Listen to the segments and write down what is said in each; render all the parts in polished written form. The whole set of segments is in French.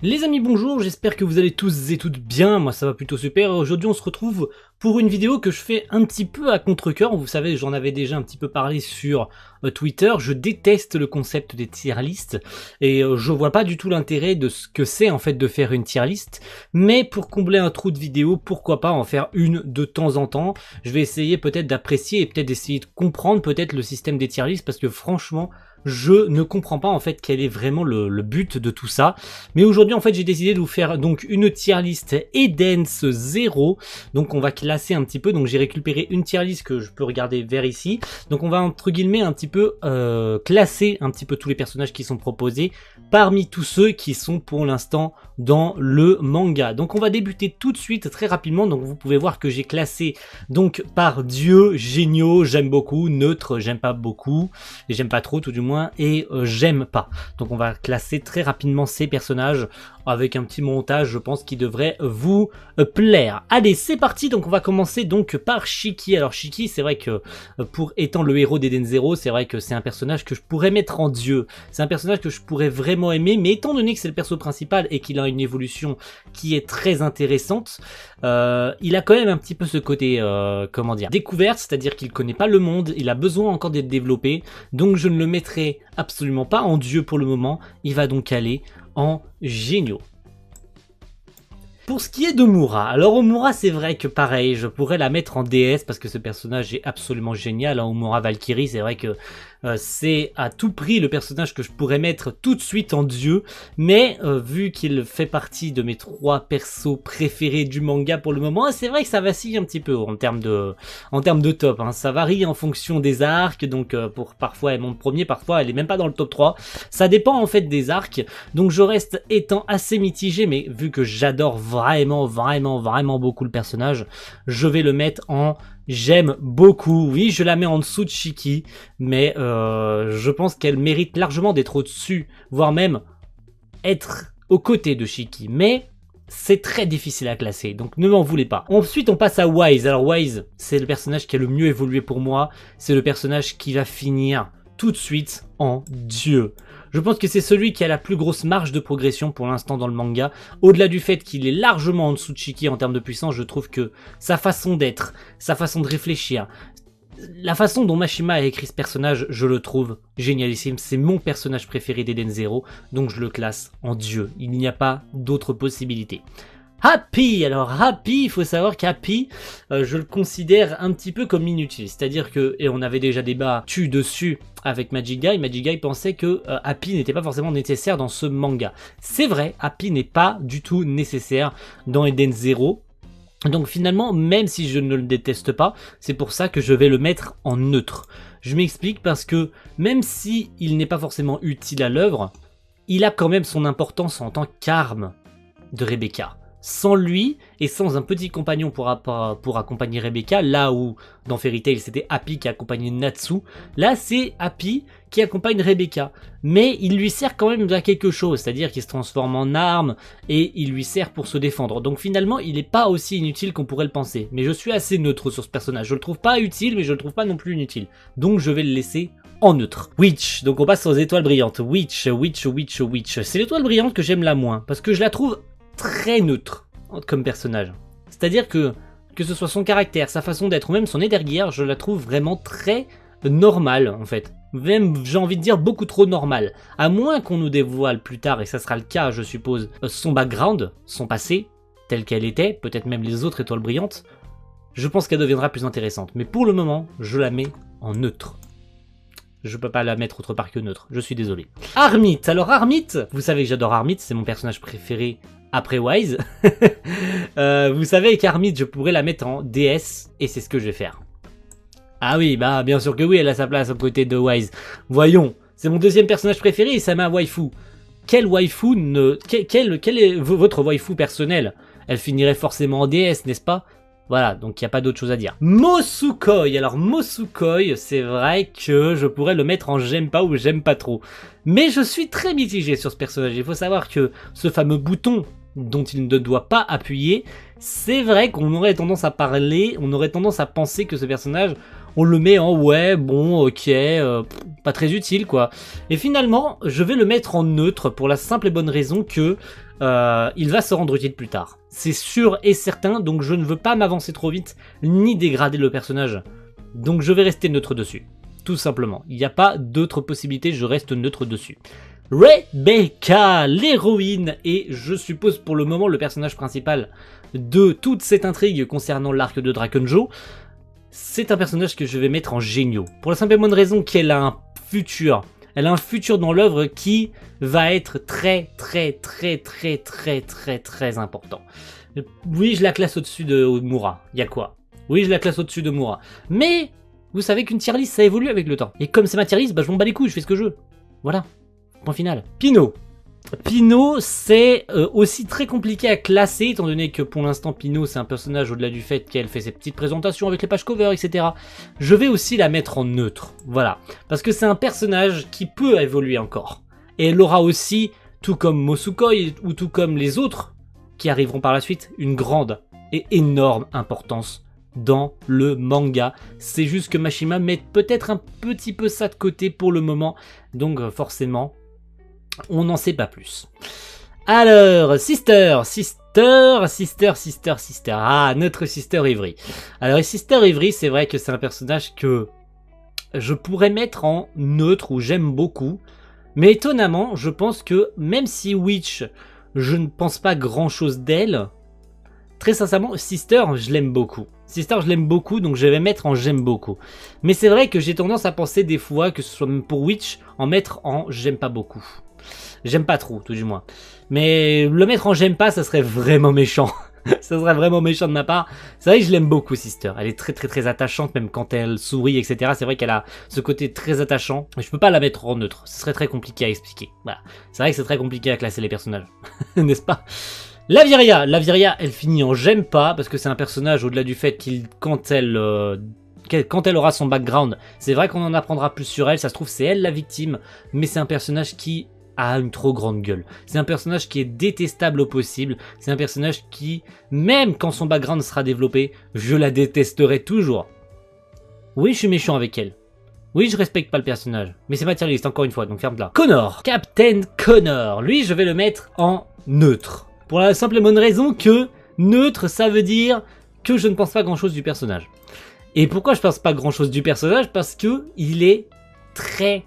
Les amis, bonjour, j'espère que vous allez tous et toutes bien, moi ça va plutôt super. Aujourd'hui on se retrouve pour une vidéo que je fais un petit peu à contre-cœur. Vous savez, j'en avais déjà un petit peu parlé sur Twitter, je déteste le concept des tier lists et je vois pas du tout l'intérêt de ce que c'est en fait de faire une tier list. Mais pour combler un trou de vidéo, pourquoi pas en faire une de temps en temps. Je vais essayer peut-être d'apprécier et peut-être d'essayer de comprendre peut-être le système des tier lists parce que franchement, je ne comprends pas en fait quel est vraiment le but de tout ça. Mais aujourd'hui en fait j'ai décidé de vous faire donc une tier list Edens 0. Donc on va classer un petit peu. Donc j'ai récupéré une tier list que je peux regarder vers ici. Donc on va entre guillemets un petit peu classer un petit peu tous les personnages qui sont proposés parmi tous ceux qui sont pour l'instant dans le manga. Donc on va débuter tout de suite très rapidement. Donc vous pouvez voir que j'ai classé donc par dieu, géniaux, j'aime beaucoup, neutre, j'aime pas beaucoup, et j'aime pas trop tout du moins, et j'aime pas. Donc on va classer très rapidement ces personnages avec un petit montage, je pense, qui devrait vous plaire. Allez, c'est parti. Donc on va commencer donc par Shiki. Alors Shiki, c'est vrai que pour étant le héros d'Eden Zero, c'est vrai que c'est un personnage que je pourrais mettre en dieu. C'est un personnage que je pourrais vraiment aimer, mais étant donné que c'est le perso principal et qu'il a une évolution qui est très intéressante, il a quand même un petit peu ce côté, comment dire, découverte, c'est-à-dire qu'il connaît pas le monde, il a besoin encore d'être développé, donc je ne le mettrai absolument pas en dieu pour le moment. Il va donc aller en géniaux. Pour ce qui est d'Omura, alors Omura c'est vrai que pareil, je pourrais la mettre en déesse parce que ce personnage est absolument génial, hein. Omura Valkyrie, c'est vrai que c'est à tout prix le personnage que je pourrais mettre tout de suite en dieu, mais vu qu'il fait partie de mes 3 persos préférés du manga pour le moment, c'est vrai que ça vacille un petit peu en termes de top, hein. Ça varie en fonction des arcs, donc pour parfois elle monte premier, parfois elle est même pas dans le top 3, ça dépend en fait des arcs, donc je reste étant assez mitigé, mais vu que j'adore vraiment beaucoup le personnage, je vais le mettre en j'aime beaucoup. Oui, je la mets en dessous de Shiki, mais je pense qu'elle mérite largement d'être au-dessus, voire même être aux côtés de Shiki, mais c'est très difficile à classer, donc ne m'en voulez pas. Ensuite, on passe à Wise. Alors Wise, c'est le personnage qui a le mieux évolué pour moi, c'est le personnage qui va finir tout de suite en dieu. Je pense que c'est celui qui a la plus grosse marge de progression pour l'instant dans le manga. Au-delà du fait qu'il est largement en dessous de Shiki en termes de puissance, je trouve que sa façon d'être, sa façon de réfléchir, la façon dont Mashima a écrit ce personnage, je le trouve génialissime. C'est mon personnage préféré d'Eden Zero, donc je le classe en dieu. Il n'y a pas d'autre possibilité. Happy, alors Happy, il faut savoir qu'Happy, je le considère un petit peu comme inutile, c'est-à-dire que, et on avait déjà débattu dessus avec Magic Guy pensait que Happy n'était pas forcément nécessaire dans ce manga. C'est vrai, Happy n'est pas du tout nécessaire dans Eden Zero. Donc finalement, même si je ne le déteste pas, c'est pour ça que je vais le mettre en neutre. Je m'explique parce que même si il n'est pas forcément utile à l'œuvre, il a quand même son importance en tant qu'arme de Rebecca. Sans lui, et sans un petit compagnon pour accompagner Rebecca, là où dans Fairy Tail c'était Happy qui accompagnait Natsu, là c'est Happy qui accompagne Rebecca. Mais il lui sert quand même à quelque chose, c'est-à-dire qu'il se transforme en arme, et il lui sert pour se défendre. Donc finalement, il n'est pas aussi inutile qu'on pourrait le penser. Mais je suis assez neutre sur ce personnage, je le trouve pas utile, mais je le trouve pas non plus inutile. Donc je vais le laisser en neutre. Witch, donc on passe aux étoiles brillantes. Witch. C'est l'étoile brillante que j'aime la moins, parce que je la trouve très neutre comme personnage. C'est-à-dire que ce soit son caractère, sa façon d'être, ou même son éderguerre, je la trouve vraiment très normale en fait. Même, j'ai envie de dire, beaucoup trop normale. À moins qu'on nous dévoile plus tard, et ça sera le cas je suppose, son background, son passé, tel qu'elle était, peut-être même les autres étoiles brillantes, je pense qu'elle deviendra plus intéressante. Mais pour le moment, je la mets en neutre. Je peux pas la mettre autre part que neutre, je suis désolé. Armit, alors Armit, vous savez que j'adore Armit, c'est mon personnage préféré après Wise. Vous savez qu'Armit, je pourrais la mettre en DS, et c'est ce que je vais faire. Ah oui, bah bien sûr que oui, elle a sa place aux côtés de Wise. Voyons, c'est mon deuxième personnage préféré et ça m'a waifu. Quel est votre waifu personnel? Elle finirait forcément en DS, n'est-ce pas? Voilà, donc il n'y a pas d'autre chose à dire. Mosukoi, alors Mosukoi, c'est vrai que je pourrais le mettre en j'aime pas ou j'aime pas trop. Mais je suis très mitigé sur ce personnage, il faut savoir que ce fameux bouton dont il ne doit pas appuyer, c'est vrai qu'on aurait tendance à parler, on aurait tendance à penser que ce personnage, on le met en ouais, bon, ok, pas très utile quoi. Et finalement, je vais le mettre en neutre pour la simple et bonne raison que il va se rendre utile plus tard. C'est sûr et certain, donc je ne veux pas m'avancer trop vite, ni dégrader le personnage. Donc je vais rester neutre dessus. Tout simplement. Il n'y a pas d'autre possibilité, je reste neutre dessus. Rebecca, l'héroïne, et je suppose pour le moment le personnage principal de toute cette intrigue concernant l'arc de Drakenjo, c'est un personnage que je vais mettre en géniaux. Pour la simple et bonne raison qu'elle a un futur. Elle a un futur dans l'œuvre qui va être très important. Oui, je la classe au-dessus de Mura. Y a quoi? Oui, je la classe au-dessus de Mura. Mais vous savez qu'une tier list, ça évolue avec le temps. Et comme c'est ma tier list, bah, je m'en bats les couilles, je fais ce que je veux. Voilà. Point final. Pino. Pino, c'est aussi très compliqué à classer, étant donné que pour l'instant, Pino, c'est un personnage au-delà du fait qu'elle fait ses petites présentations avec les pages cover, etc. Je vais aussi la mettre en neutre. Voilà. Parce que c'est un personnage qui peut évoluer encore. Et elle aura aussi, tout comme Mosukoi, ou tout comme les autres qui arriveront par la suite, une grande et énorme importance dans le manga. C'est juste que Mashima met peut-être un petit peu ça de côté pour le moment, donc forcément, on n'en sait pas plus. Alors, Sister. Ah, notre Sister Ivry. Alors, Sister Ivry, c'est vrai que c'est un personnage que je pourrais mettre en neutre ou j'aime beaucoup. Mais étonnamment, je pense que même si Witch, je ne pense pas grand chose d'elle, très sincèrement, Sister, je l'aime beaucoup. Sister, je l'aime beaucoup, donc je vais mettre en j'aime beaucoup. Mais c'est vrai que j'ai tendance à penser des fois, que ce soit même pour Witch, en mettre en j'aime pas beaucoup. J'aime pas trop, tout du moins. Mais le mettre en j'aime pas, ça serait vraiment méchant. Ça serait vraiment méchant de ma part. C'est vrai que je l'aime beaucoup, Sister. Elle est très attachante, même quand elle sourit, etc. C'est vrai qu'elle a ce côté très attachant. Je peux pas la mettre en neutre. Ce serait très compliqué à expliquer. Voilà. C'est vrai que c'est très compliqué à classer les personnages. N'est-ce pas? Laviria, elle finit en j'aime pas, parce que c'est un personnage au-delà du fait qu'il, quand elle aura son background, c'est vrai qu'on en apprendra plus sur elle, ça se trouve c'est elle la victime, mais c'est un personnage qui a une trop grande gueule. C'est un personnage qui est détestable au possible, c'est un personnage qui, même quand son background sera développé, je la détesterai toujours. Oui, je suis méchant avec elle. Oui, je respecte pas le personnage, mais c'est ma tier list, encore une fois, donc ferme-la. Connor, Captain Connor, lui je vais le mettre en neutre. Pour la simple et bonne raison que neutre, ça veut dire que je ne pense pas grand chose du personnage. Et pourquoi je pense pas grand chose du personnage? Parce que il est très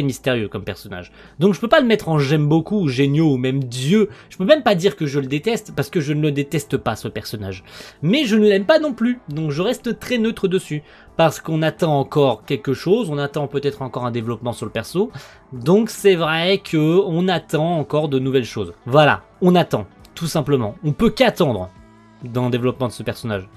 mystérieux comme personnage. Donc je peux pas le mettre en j'aime beaucoup, ou géniaux, ou même Dieu. Je peux même pas dire que je le déteste, parce que je ne le déteste pas, ce personnage. Mais je ne l'aime pas non plus, donc je reste très neutre dessus. Parce qu'on attend encore quelque chose, on attend peut-être encore un développement sur le perso. Donc c'est vrai que on attend encore de nouvelles choses. Voilà, on attend, tout simplement. On peut qu'attendre dans le développement de ce personnage.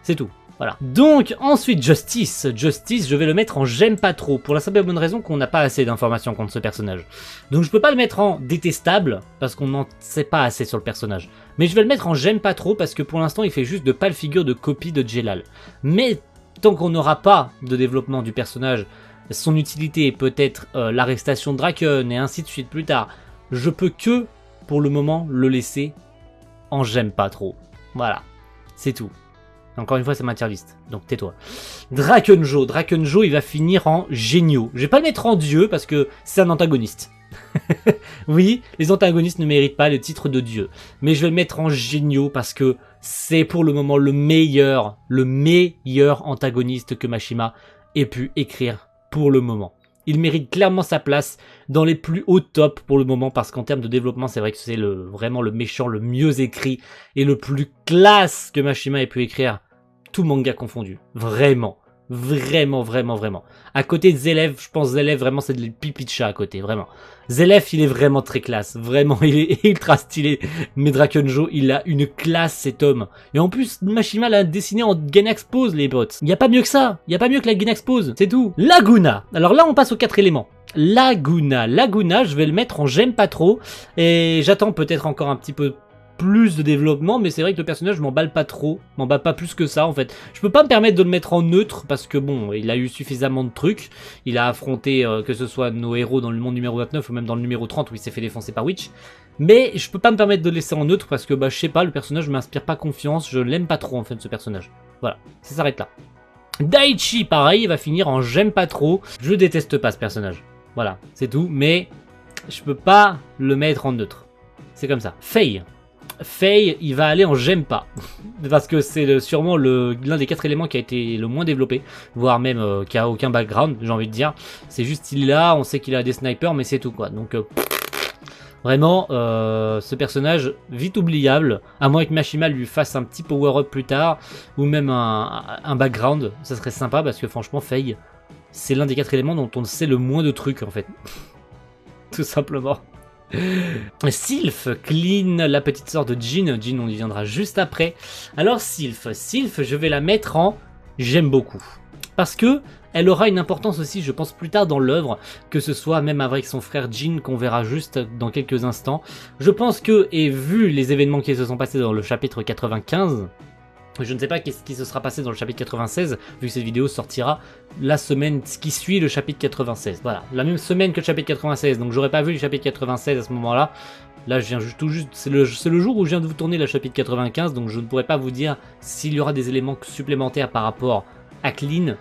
C'est tout. Voilà. Donc ensuite Justice, je vais le mettre en j'aime pas trop, pour la simple et bonne raison qu'on n'a pas assez d'informations contre ce personnage. Donc je peux pas le mettre en détestable, parce qu'on n'en sait pas assez sur le personnage. Mais je vais le mettre en j'aime pas trop, parce que pour l'instant il fait juste de pâles figures de copie de Jelal. Mais tant qu'on n'aura pas de développement du personnage, son utilité est peut-être l'arrestation de Draken, et ainsi de suite plus tard, je peux que, pour le moment, le laisser en j'aime pas trop. Voilà, c'est tout. Encore une fois, c'est ma tier list, donc tais-toi. Drakenjo, il va finir en géniaux. Je vais pas le mettre en dieu, parce que c'est un antagoniste. Oui, les antagonistes ne méritent pas le titre de dieu. Mais je vais le mettre en géniaux, parce que c'est pour le moment le meilleur antagoniste que Mashima ait pu écrire pour le moment. Il mérite clairement sa place dans les plus hauts tops pour le moment, parce qu'en termes de développement, c'est vrai que c'est vraiment le méchant le mieux écrit et le plus classe que Mashima ait pu écrire. Tout manga confondu. Vraiment. À côté de Zelev, je pense Zelev, vraiment, c'est de pipi de chat à côté, vraiment. Zelev, il est vraiment très classe. Vraiment, il est ultra stylé. Mais Drakenjo, il a une classe, cet homme. Et en plus, Mashima l'a dessiné en Gainax Pose, les bots. Il n'y a pas mieux que ça. Il n'y a pas mieux que la Gainax Pose. C'est tout. Laguna. Alors là, on passe aux 4 éléments. Laguna, je vais le mettre en j'aime pas trop. Et j'attends peut-être encore un petit peu plus de développement, mais c'est vrai que le personnage m'emballe pas trop, m'emballe pas plus que ça en fait. Je peux pas me permettre de le mettre en neutre parce que bon, il a eu suffisamment de trucs, il a affronté que ce soit nos héros dans le monde numéro 29 ou même dans le numéro 30 où il s'est fait défoncer par Witch, mais je peux pas me permettre de le laisser en neutre parce que bah je sais pas, le personnage m'inspire pas confiance, je l'aime pas trop en fait ce personnage. Voilà, ça s'arrête là. Daichi pareil, il va finir en j'aime pas trop, je déteste pas ce personnage. Voilà, c'est tout, mais je peux pas le mettre en neutre. C'est comme ça. Faye. Faye, il va aller en j'aime pas. Parce que c'est sûrement l'un des 4 éléments qui a été le moins développé. Voire même qui a aucun background, j'ai envie de dire. C'est juste il est là, on sait qu'il a des snipers, mais c'est tout quoi. Donc vraiment, ce personnage, vite oubliable. À moins que Machima lui fasse un petit power-up plus tard. Ou même un background. Ça serait sympa parce que franchement, Faye, c'est l'un des 4 éléments dont on sait le moins de trucs en fait. Tout simplement. Sylph, Clean, la petite sœur de Jin. Jin, on y viendra juste après. Alors Sylph, je vais la mettre en j'aime beaucoup. Parce que elle aura une importance aussi, je pense, plus tard dans l'œuvre, que ce soit même avec son frère Jin, qu'on verra juste dans quelques instants. Je pense que, et vu les événements qui se sont passés dans le chapitre 95, je ne sais pas ce qui se sera passé dans le chapitre 96, vu que cette vidéo sortira la semaine qui suit le chapitre 96. Voilà, la même semaine que le chapitre 96, donc j'aurais pas vu le chapitre 96 à ce moment-là. Là, je viens tout juste, c'est le jour où je viens de vous tourner le chapitre 95, donc je ne pourrais pas vous dire s'il y aura des éléments supplémentaires par rapport à Clean,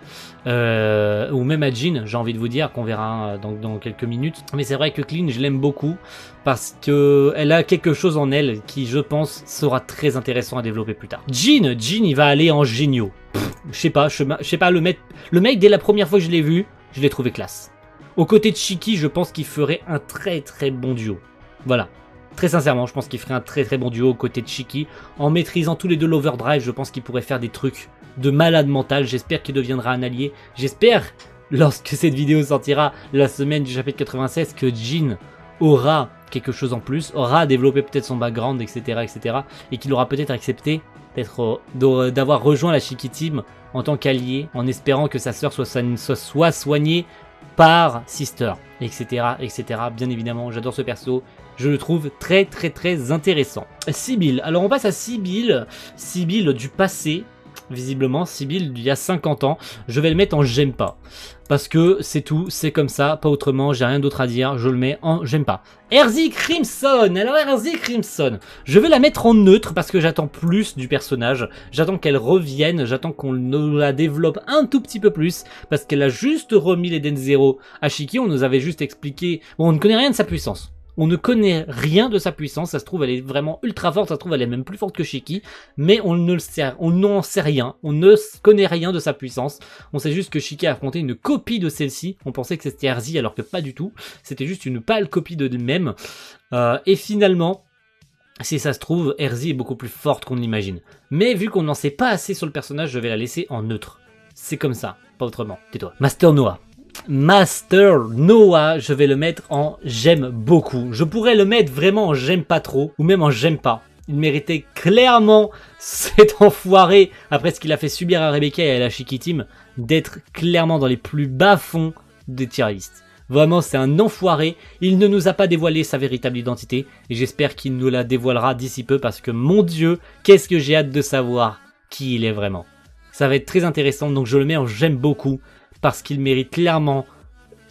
ou même à Jin, j'ai envie de vous dire, qu'on verra dans quelques minutes. Mais c'est vrai que Clean, je l'aime beaucoup, parce que elle a quelque chose en elle qui, je pense, sera très intéressant à développer plus tard. Jin, il va aller en géniaux. Je sais pas, le mec, dès la première fois que je l'ai vu, je l'ai trouvé classe. Aux côtés de Shiki, je pense qu'il ferait un très très bon duo. Voilà. Très sincèrement, je pense qu'il ferait un très très bon duo aux côtés de Shiki. En maîtrisant tous les deux l'overdrive, je pense qu'il pourrait faire des trucs de malade mental. J'espère qu'il deviendra un allié. J'espère, lorsque cette vidéo sortira la semaine du chapitre 96, que Jin aura quelque chose en plus, aura développé peut-être son background, etc. et qu'il aura peut-être accepté d'avoir rejoint la Shiki Team en tant qu'allié, en espérant que sa sœur soit soignée par Sister, etc. Bien évidemment, j'adore ce perso. Je le trouve très très très intéressant. Sybil, alors on passe à Sybil du passé, visiblement, Sybil d'il y a 50 ans. Je vais le mettre en j'aime pas. Parce que c'est tout, c'est comme ça, pas autrement, j'ai rien d'autre à dire, je le mets en j'aime pas. Erzi Crimson, alors Erzi Crimson, je vais la mettre en neutre parce que j'attends plus du personnage, j'attends qu'elle revienne, j'attends qu'on la développe un tout petit peu plus, parce qu'elle a juste remis les Denzero à Shiki, on nous avait juste expliqué, bon on ne connaît rien de sa puissance. On ne connaît rien de sa puissance, ça se trouve elle est vraiment ultra forte, ça se trouve elle est même plus forte que Shiki, mais on n'en sait rien, on ne connaît rien de sa puissance, on sait juste que Shiki a affronté une copie de celle-ci, on pensait que c'était Erzi alors que pas du tout, c'était juste une pâle copie de elle-même, et finalement, si ça se trouve, Erzi est beaucoup plus forte qu'on l'imagine. Mais vu qu'on n'en sait pas assez sur le personnage, je vais la laisser en neutre. C'est comme ça, pas autrement, tais-toi. Master Noah, je vais le mettre en j'aime beaucoup. Je pourrais le mettre vraiment en j'aime pas trop, ou même en j'aime pas. Il méritait clairement, cet enfoiré, après ce qu'il a fait subir à Rebecca et à la Shiki Team, d'être clairement dans les plus bas fonds des tier lists. Vraiment, c'est un enfoiré. Il ne nous a pas dévoilé sa véritable identité, et j'espère qu'il nous la dévoilera d'ici peu, parce que mon Dieu, qu'est-ce que j'ai hâte de savoir qui il est vraiment. Ça va être très intéressant, donc je le mets en j'aime beaucoup, parce qu'il mérite clairement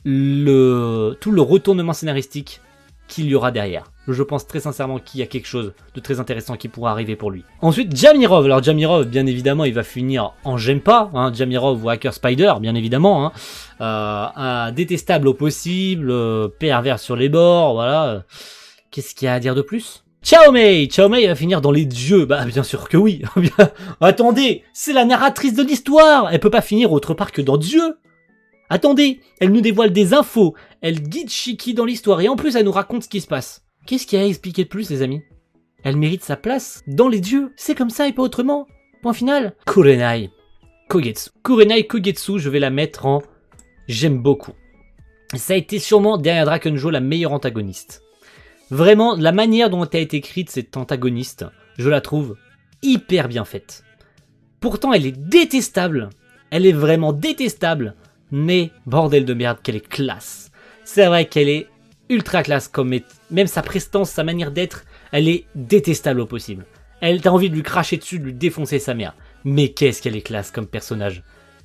tout le retournement scénaristique qu'il y aura derrière. Je pense très sincèrement qu'il y a quelque chose de très intéressant qui pourra arriver pour lui. Ensuite, Jamirov. Alors Jamirov, bien évidemment, il va finir en j'aime pas. Hein, Jamirov ou Hacker Spider, bien évidemment. Hein, un détestable au possible, pervers sur les bords, voilà. Qu'est-ce qu'il y a à dire de plus ? Chaomei va finir dans les dieux. Bah bien sûr que oui. Attendez, c'est la narratrice de l'histoire. Elle peut pas finir autre part que dans Dieu. Attendez, elle nous dévoile des infos. Elle guide Shiki dans l'histoire et en plus elle nous raconte ce qui se passe. Qu'est-ce qu'il y a à expliquer de plus, les amis? Elle mérite sa place dans les dieux. C'est comme ça et pas autrement. Point final. Kurenai Kogetsu, je vais la mettre en j'aime beaucoup. Ça a été sûrement derrière Drakenjo la meilleure antagoniste. Vraiment, la manière dont a été écrite cette antagoniste, je la trouve hyper bien faite. Pourtant, elle est détestable. Elle est vraiment détestable. Mais, bordel de merde, qu'elle est classe. C'est vrai qu'elle est ultra classe, même sa prestance, sa manière d'être, elle est détestable au possible. T'as envie de lui cracher dessus, de lui défoncer sa mère. Mais qu'est-ce qu'elle est classe comme personnage.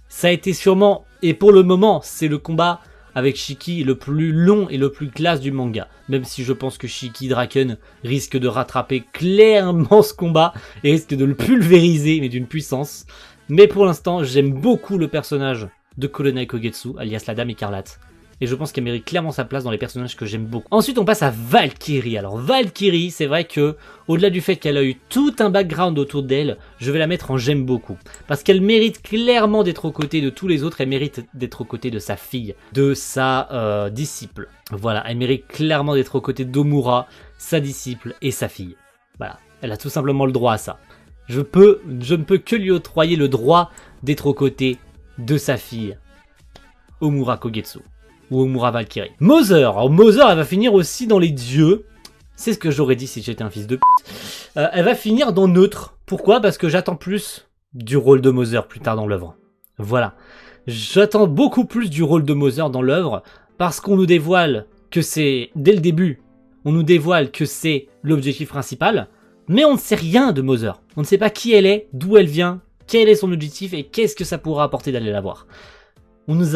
Ça a été sûrement, et pour le moment, c'est le combat avec Shiki le plus long et le plus classe du manga. Même si je pense que Shiki Draken risque de rattraper clairement ce combat et risque de le pulvériser, mais d'une puissance. Mais pour l'instant, j'aime beaucoup le personnage de Kurenai Kogetsu, alias la Dame Écarlate. et je pense qu'elle mérite clairement sa place dans les personnages que j'aime beaucoup. Ensuite on passe à Valkyrie. Alors Valkyrie, c'est vrai que au-delà du fait qu'elle a eu tout un background autour d'elle, je vais la mettre en j'aime beaucoup. Parce qu'elle mérite clairement d'être aux côtés de tous les autres, elle mérite d'être aux côtés de sa fille, de sa disciple. Voilà, elle mérite clairement d'être aux côtés d'Omura, sa disciple et sa fille. Voilà, elle a tout simplement le droit à ça. Je ne peux que lui octroyer le droit d'être aux côtés de sa fille, Omura Kogetsu, ou Omura Valkyrie. Mother, alors Mother, elle va finir aussi dans les dieux. C'est ce que j'aurais dit si j'étais un fils de p***. Elle va finir dans neutre. Pourquoi? Parce que j'attends plus du rôle de Mother plus tard dans l'œuvre. Voilà. J'attends beaucoup plus du rôle de Mother dans l'œuvre, parce qu'on nous dévoile que c'est, dès le début, on nous dévoile que c'est l'objectif principal, mais on ne sait rien de Mother. On ne sait pas qui elle est, d'où elle vient, quel est son objectif et qu'est-ce que ça pourra apporter d'aller la voir. On nous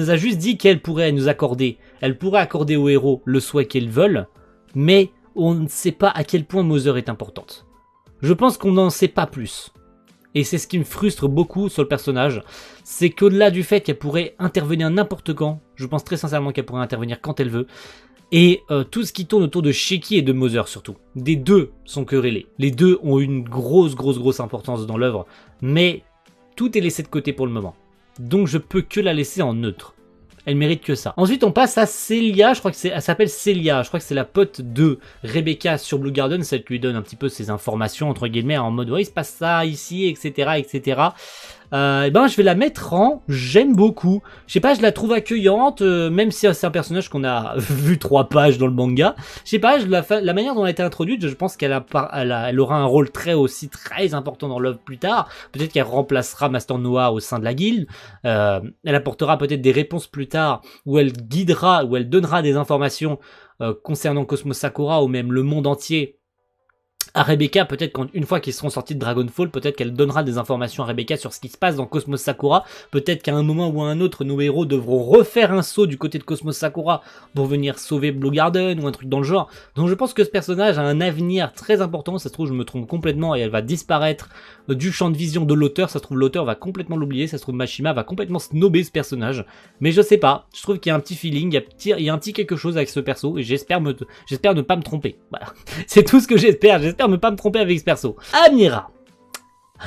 a juste dit qu'elle pourrait nous accorder, elle pourrait accorder aux héros le souhait qu'ils veulent, mais on ne sait pas à quel point Mother est importante. Je pense qu'on n'en sait pas plus. Et c'est ce qui me frustre beaucoup sur le personnage, c'est qu'au-delà du fait qu'elle pourrait intervenir n'importe quand, je pense très sincèrement qu'elle pourrait intervenir quand elle veut, et tout ce qui tourne autour de Shiki et de Mother surtout. Des deux sont querellés. Les deux ont une grosse importance dans l'œuvre, mais tout est laissé de côté pour le moment. Donc je peux que la laisser en neutre. Elle mérite que ça. Ensuite on passe à Celia, je crois que elle s'appelle Celia, je crois que c'est la pote de Rebecca sur Blue Garden, ça lui donne un petit peu ses informations entre guillemets en mode ouais il se passe ça ici, etc. Et ben je vais la mettre en j'aime beaucoup. Je sais pas, je la trouve accueillante, même si c'est un personnage qu'on a vu 3 pages dans le manga. Je sais pas, la manière dont elle a été introduite, je pense qu'elle elle aura un rôle très important dans l'œuvre plus tard. Peut-être qu'elle remplacera Master Noah au sein de la guilde. Elle apportera peut-être des réponses plus tard, où elle guidera, où elle donnera des informations concernant Cosmos Sakura ou même le monde entier à Rebecca, peut-être une fois qu'ils seront sortis de Dragonfall, peut-être qu'elle donnera des informations à Rebecca sur ce qui se passe dans Cosmos Sakura, peut-être qu'à un moment ou à un autre, nos héros devront refaire un saut du côté de Cosmos Sakura pour venir sauver Blue Garden ou un truc dans le genre. Donc je pense que ce personnage a un avenir très important, ça se trouve je me trompe complètement et elle va disparaître du champ de vision de l'auteur, ça se trouve l'auteur va complètement l'oublier, ça se trouve Mashima va complètement snobber ce personnage, mais je sais pas, je trouve qu'il y a un petit feeling, il y a un petit quelque chose avec ce perso et j'espère ne pas me tromper, voilà, c'est tout ce que j'espère ne pas me tromper avec ce perso.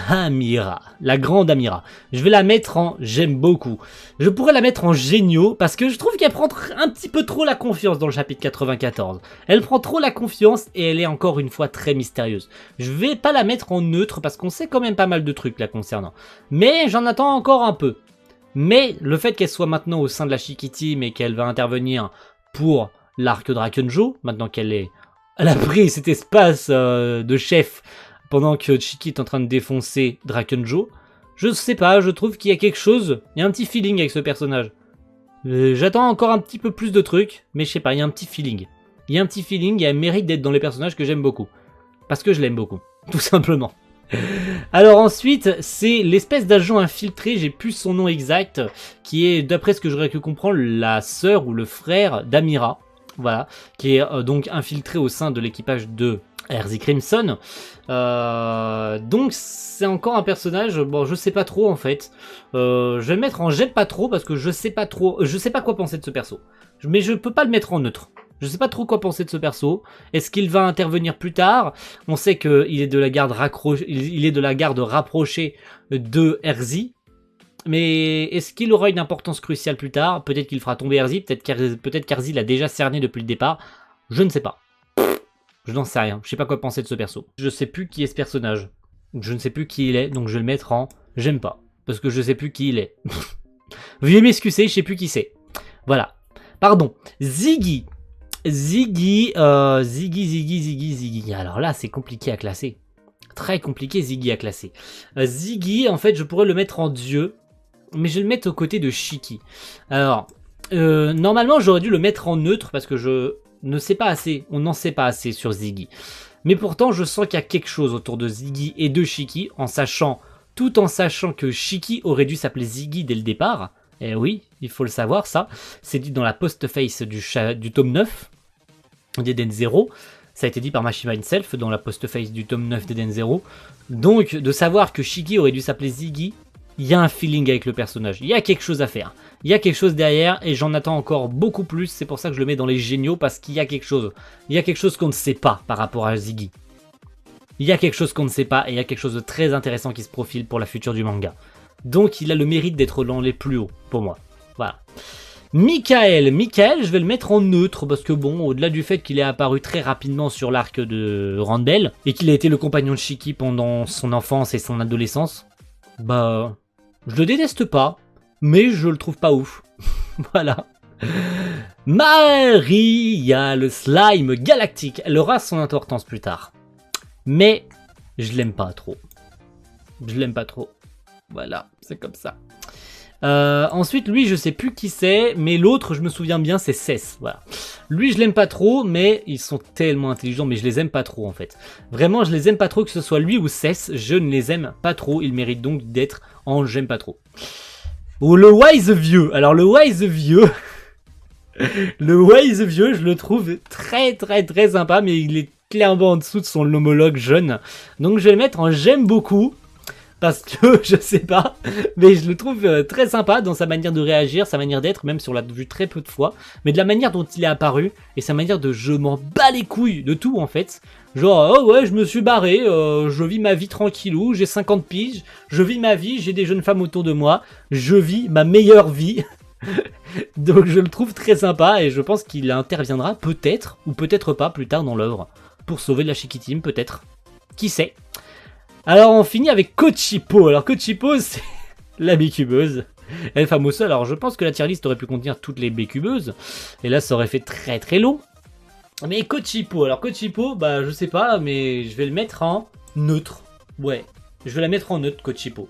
Amira, la grande Amira. Je vais la mettre en j'aime beaucoup. Je pourrais la mettre en géniaux parce que je trouve qu'elle prend un petit peu trop la confiance dans le chapitre 94. Elle prend trop la confiance et elle est encore une fois très mystérieuse. Je vais pas la mettre en neutre parce qu'on sait quand même pas mal de trucs la concernant. Mais j'en attends encore un peu. Mais le fait qu'elle soit maintenant au sein de la Shiki Team et qu'elle va intervenir pour l'arc Drakenjo, maintenant qu'elle a pris cet espace de chef pendant que Shiki est en train de défoncer Drakenjo, je sais pas, je trouve qu'il y a quelque chose, il y a un petit feeling avec ce personnage. J'attends encore un petit peu plus de trucs, mais je sais pas, il y a un petit feeling. Il y a un petit feeling, il y a un mérite d'être dans les personnages que j'aime beaucoup. Parce que je l'aime beaucoup, tout simplement. Alors ensuite, c'est l'espèce d'agent infiltré, j'ai plus son nom exact, qui est, d'après ce que j'aurais pu comprendre, la sœur ou le frère d'Amira. Voilà, qui est donc infiltré au sein de l'équipage de Erzi Crimson. Donc c'est encore un personnage, bon je sais pas trop en fait. Je vais le mettre en j'aime pas trop parce que je sais pas quoi penser de ce perso. Mais je peux pas le mettre en neutre. Je sais pas trop quoi penser de ce perso. Est-ce qu'il va intervenir plus tard? On sait qu'il est de la garde rapprochée de Erzi. Mais est-ce qu'il aura une importance cruciale plus tard? Peut-être qu'il fera tomber Erzi, peut-être qu'Erzi l'a déjà cerné depuis le départ. Je ne sais pas. Je n'en sais rien, je sais pas quoi penser de ce perso. Je sais plus qui est ce personnage. Je ne sais plus qui il est, donc je vais le mettre en j'aime pas. Parce que je sais plus qui il est. Veuillez m'excuser, je sais plus qui c'est. Voilà. Pardon. Ziggy. Ziggy. Alors là, c'est compliqué à classer. Très compliqué Ziggy à classer. Ziggy, en fait, je pourrais le mettre en dieu. Mais je vais le mettre aux côtés de Shiki. Alors, normalement, j'aurais dû le mettre en neutre parce que je ne sais pas assez. On n'en sait pas assez sur Ziggy. Mais pourtant, je sens qu'il y a quelque chose autour de Ziggy et de Shiki, tout en sachant que Shiki aurait dû s'appeler Ziggy dès le départ. Et oui, il faut le savoir, ça. C'est dit dans la postface du tome 9 d'Eden Zero. Ça a été dit par Mashima himself dans la postface du tome 9 d'Eden Zero. Donc, de savoir que Shiki aurait dû s'appeler Ziggy, il y a un feeling avec le personnage, il y a quelque chose à faire, il y a quelque chose derrière et j'en attends encore beaucoup plus, c'est pour ça que je le mets dans les géniaux parce qu'il y a quelque chose qu'on ne sait pas par rapport à Ziggy. Il y a quelque chose qu'on ne sait pas et il y a quelque chose de très intéressant qui se profile pour la future du manga. Donc il a le mérite d'être dans les plus hauts pour moi, voilà. Michael, je vais le mettre en neutre parce que bon, au-delà du fait qu'il est apparu très rapidement sur l'arc de Randall et qu'il a été le compagnon de Shiki pendant son enfance et son adolescence, bah... je le déteste pas, mais je le trouve pas ouf. Voilà. Maria, le slime galactique. Elle aura son importance plus tard. Mais je l'aime pas trop. Je l'aime pas trop. Voilà, c'est comme ça. Ensuite, lui, je sais plus qui c'est, mais l'autre, je me souviens bien, c'est Cess. Voilà. Lui, je l'aime pas trop, mais ils sont tellement intelligents, mais je les aime pas trop en fait. Vraiment, je les aime pas trop, que ce soit lui ou Cess, je ne les aime pas trop. Ils méritent donc d'être en j'aime pas trop. Ou le Wise Vieux. Alors, le Wise Vieux, le Wise Vieux, je le trouve très sympa, mais il est clairement en dessous de son homologue jeune. Donc, je vais le mettre en j'aime beaucoup. Parce que, je sais pas, mais je le trouve très sympa dans sa manière de réagir, sa manière d'être, même si on l'a vu très peu de fois, mais de la manière dont il est apparu, et sa manière de je m'en bats les couilles de tout en fait. Genre, oh ouais, je me suis barré, je vis ma vie tranquillou, j'ai 50 piges, je vis ma vie, j'ai des jeunes femmes autour de moi, je vis ma meilleure vie. Donc je le trouve très sympa, et je pense qu'il interviendra peut-être, ou peut-être pas plus tard dans l'œuvre, pour sauver la Shiki Team, peut-être. Qui sait? Alors on finit avec Kochipo. Alors Kochipo, c'est la bécubeuse. El Famoso. Alors je pense que la tier list aurait pu contenir toutes les bécubeuses. Et là ça aurait fait très long. Mais Kochipo. Alors Kochipo, bah je sais pas, mais je vais le mettre en neutre. Ouais, je vais la mettre en neutre, Kochipo.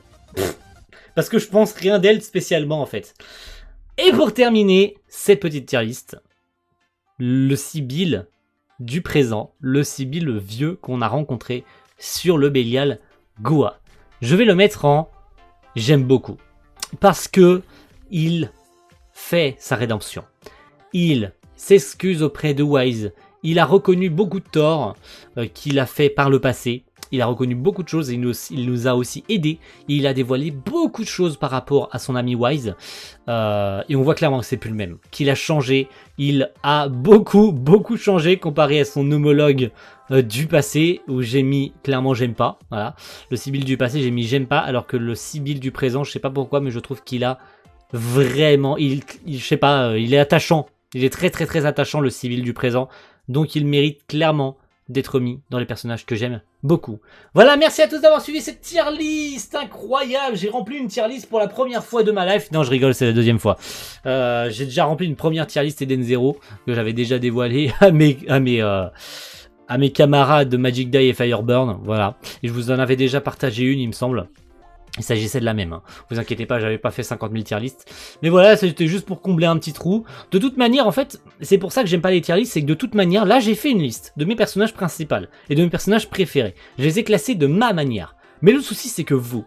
Parce que je pense rien d'elle spécialement en fait. Et pour terminer cette petite tier list, le Sibyl du présent. Le Sibyl vieux qu'on a rencontré sur le Bélial Goa. Je vais le mettre en j'aime beaucoup. Parce que il fait sa rédemption. Il s'excuse auprès de Wise. Il a reconnu beaucoup de torts qu'il a fait par le passé. Il a reconnu beaucoup de choses et il nous a aussi aidés. Il a dévoilé beaucoup de choses par rapport à son ami Wise. Et on voit clairement que c'est plus le même. Qu'il a changé. Il a beaucoup changé comparé à son homologue du passé où j'ai mis clairement j'aime pas. Voilà. Le Sibyl du passé j'ai mis j'aime pas alors que le Sibyl du présent je sais pas pourquoi mais je trouve qu'il a vraiment... je sais pas, il est attachant. Il est très attachant le Sibyl du présent. Donc il mérite clairement d'être mis dans les personnages que j'aime beaucoup. Voilà, merci à tous d'avoir suivi cette tier list incroyable. J'ai rempli une tier list pour la première fois de ma life. Non, je rigole, c'est la deuxième fois. J'ai déjà rempli une première tier list Eden Zero que j'avais déjà dévoilé à mes camarades de Magic Day et Fireburn. Voilà. Et je vous en avais déjà partagé une, il me semble. Il s'agissait de la même. Hein. Vous inquiétez pas, j'avais pas fait 50 000 tier lists. Mais voilà, c'était juste pour combler un petit trou. De toute manière, en fait, c'est pour ça que j'aime pas les tier lists, c'est que de toute manière, là j'ai fait une liste de mes personnages principaux et de mes personnages préférés. Je les ai classés de ma manière. Mais le souci, c'est que vous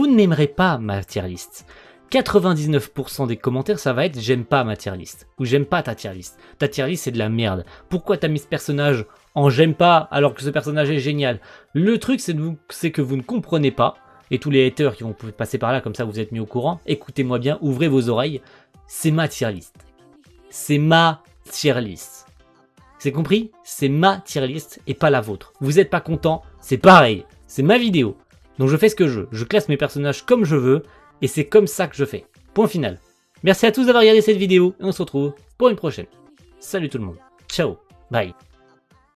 n'aimerez pas ma tier list. 99% des commentaires, ça va être j'aime pas ma tier list. Ou j'aime pas ta tier list. Ta tier list, c'est de la merde. Pourquoi t'as mis ce personnage en j'aime pas alors que ce personnage est génial? Le truc, c'est que vous ne comprenez pas. Et tous les haters qui vont passer par là, comme ça vous êtes mis au courant, écoutez-moi bien, ouvrez vos oreilles, c'est ma tier list. C'est ma tier list. C'est compris? C'est ma tier list et pas la vôtre. Vous n'êtes pas content, c'est pareil. C'est ma vidéo. Donc je fais ce que je veux. Je classe mes personnages comme je veux et c'est comme ça que je fais. Point final. Merci à tous d'avoir regardé cette vidéo et on se retrouve pour une prochaine. Salut tout le monde. Ciao. Bye.